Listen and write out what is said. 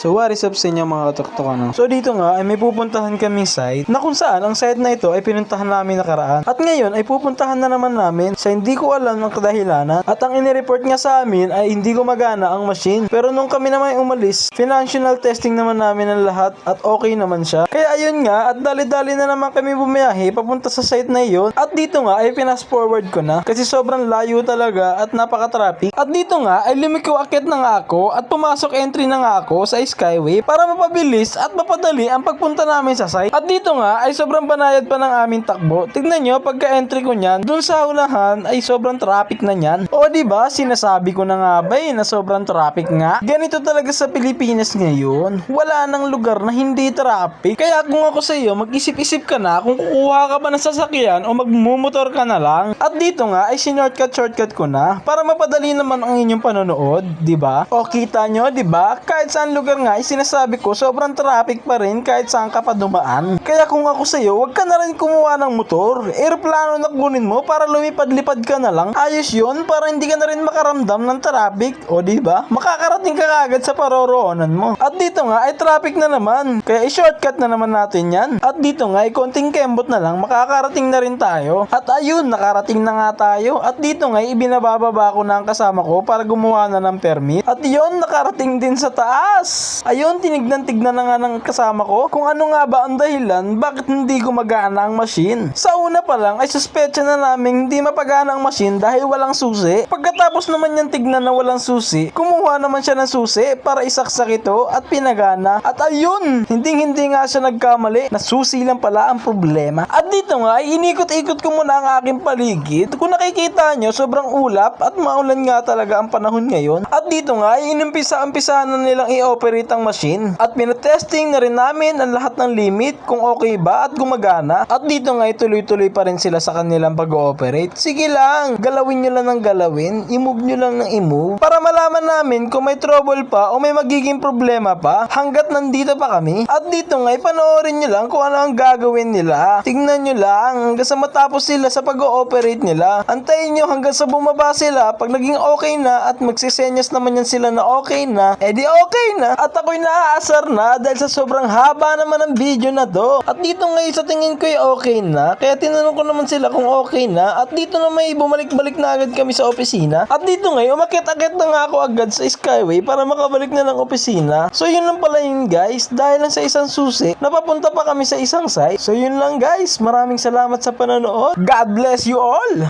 So what is up sa inyo mga katuktok ano? So dito nga ay may pupuntahan kaming site na kung saan ang site na ito ay pinuntahan namin nakaraan. At ngayon ay pupuntahan na naman namin sa hindi ko alam ng kadahilanan. At ang inireport nga sa amin ay hindi gumagana ang machine. Pero nung kami naman ay umalis, financial testing naman namin ang lahat at okay naman siya. Kaya ayun nga at dali-dali na naman kami bumiyahe papunta sa site na iyon. At dito nga ay pinas forward ko na kasi sobrang layo talaga at napaka-traffic. At dito nga ay lumiko akit na nga ako at pumasok entry na nga ako sa Skyway para mapabilis at mapadali ang pagpunta namin sa site. At dito nga ay sobrang banayad pa ng aming takbo. Tignan nyo pagka-entry ko niyan, dun sa unahan ay sobrang traffic na niyan. O diba, sinasabi ko na nga ba na sobrang traffic nga. Ganito talaga sa Pilipinas ngayon. Wala nang lugar na hindi traffic. Kaya kung ako sa iyo, mag-isip-isip ka na kung kukuha ka ba ng sasakyan o magmumotor ka na lang. At dito nga ay shortcut ko na para mapadali naman ang inyong panonood, diba? O kita nyo, diba? Kahit saan lugar nga ay sinasabi ko sobrang traffic pa rin kahit saan ka pa dumaan. Kaya kung ako sa iyo, wag ka na rin kumuha ng motor. Aeroplano na kunin mo para lumipad-lipad ka na lang. Ayos yun para hindi ka na rin makaramdam ng traffic. O diba? Makakarating ka kagad sa paroroonan mo. At dito nga ay traffic na naman. Kaya i-shortcut na naman natin yan. At dito nga ay konting kembot na lang makakarating na rin tayo. At ayun, nakarating na nga tayo. At dito nga ay ibinabababa ko na ang kasama ko para gumawa na ng permit. At yun, nakarating din sa taas. Ayun, tinignan-tignan na nga ng kasama ko kung ano nga ba ang dahilan bakit hindi gumagana ang machine. Sa una pa lang ay suspecha na namin hindi mapagana ang machine dahil walang susi. Pagkatapos naman niyang tignan na walang susi, kumuha naman siya ng susi para isaksak ito at pinagana. At ayun, hindi nga siya nagkamali. Nasusi lang pala ang problema. At dito nga ay inikot-ikot ko muna ang aking paligid. Kung nakikita nyo, sobrang ulap at maulan nga talaga ang panahon ngayon. At dito nga ay inumpisa na nilang i-operate ang machine. At pinatesting na rin namin ang lahat ng limit kung okay ba at gumagana. At dito nga ay tuloy-tuloy pa rin sila sa kanilang pag-ooperate. Sige lang, galawin nyo lang ng galawin, i-move nyo lang ng i-move para malaman namin kung may trouble pa o may magiging problema pa hanggat nandito pa kami. At dito nga ay panoorin nyo lang kung ano ang gagawin nila. Tignan nyo lang hanggang sa matapos sila sa pag-ooperate nila. Antayin nyo hanggang sa bumaba sila. Pag naging okay na at magsisenyas naman yan sila na okay na, edi okay na. At ako'y naaasar na dahil sa sobrang haba naman ng video na to. At dito ngayon sa tingin ko ay okay na. Kaya tinanong ko naman sila kung okay na. At dito na may bumalik-balik na agad kami sa opisina. At dito ngayon umakyat-akyat na nga ako agad sa Skyway para makabalik na ng opisina. So yun lang pala yun guys. Dahil lang sa isang susi, napapunta pa kami sa isang site. So yun lang guys. Maraming salamat sa panonood. God bless you all!